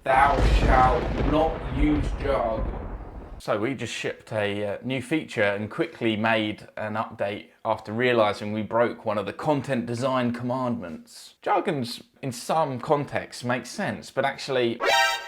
Thou shalt not use jargon. So we just shipped a new feature and quickly made an update after realizing we broke one of the content design commandments. Jargons in some contexts make sense, but actually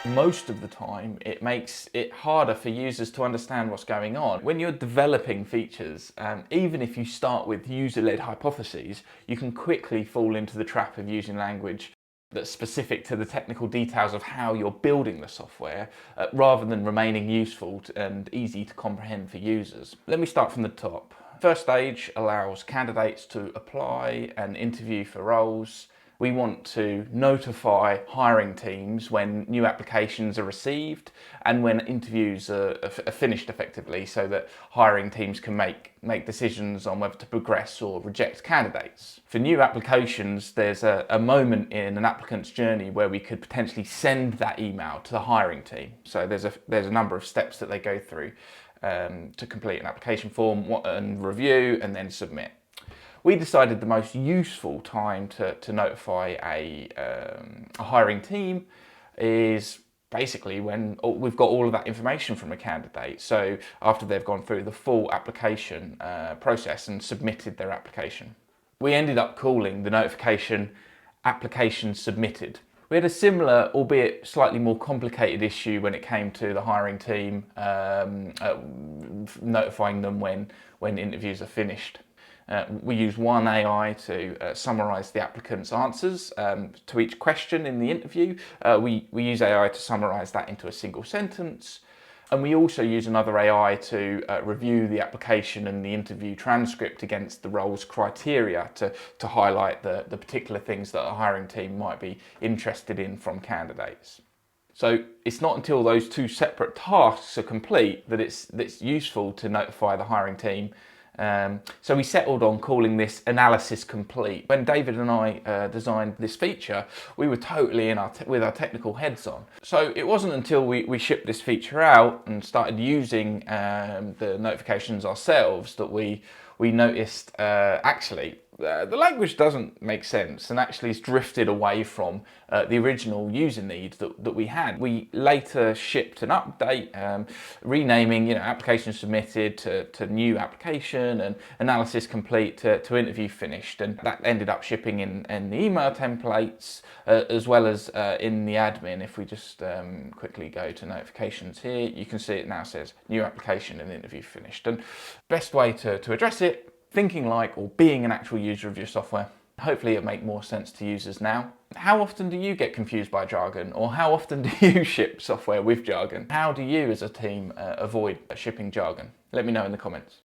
most of the time it makes it harder for users to understand what's going on. When you're developing features, even if you start with user-led hypotheses, you can quickly fall into the trap of using language that's specific to the technical details of how you're building the software, rather than remaining useful and easy to comprehend for users. Let me start from the top. First stage allows candidates to apply and interview for roles. We want to notify hiring teams when new applications are received and when interviews are finished effectively, so that hiring teams can make decisions on whether to progress or reject candidates. For new applications, there's a moment in an applicant's journey where we could potentially send that email to the hiring team. So there's a number of steps that they go through to complete an application form and review and then submit. We decided the most useful time to notify a hiring team is basically when we've got all of that information from a candidate. So after they've gone through the full application process and submitted their application. We ended up calling the notification application submitted. We had a similar, albeit slightly more complicated issue when it came to the hiring team, notifying them when interviews are finished. We use one AI to summarise the applicant's answers to each question in the interview. We use AI to summarise that into a single sentence. And we also use another AI to review the application and the interview transcript against the role's criteria to highlight the particular things that a hiring team might be interested in from candidates. So it's not until those two separate tasks are complete that it's useful to notify the hiring team. So we settled on calling this analysis complete. When David and I designed this feature, we were totally with our technical heads on. So it wasn't until we shipped this feature out and started using the notifications ourselves that we noticed actually the language doesn't make sense and actually has drifted away from the original user needs that we had. We later shipped an update renaming application submitted to new application and analysis complete to interview finished, and that ended up shipping in the email templates as well as in the admin. If we just quickly go to notifications here, you can see it now says new application and interview finished. And best way to address it, thinking like or being an actual user of your software. Hopefully it'll make more sense to users now. How often do you get confused by jargon, or how often do you ship software with jargon? How do you as a team avoid shipping jargon? Let me know in the comments.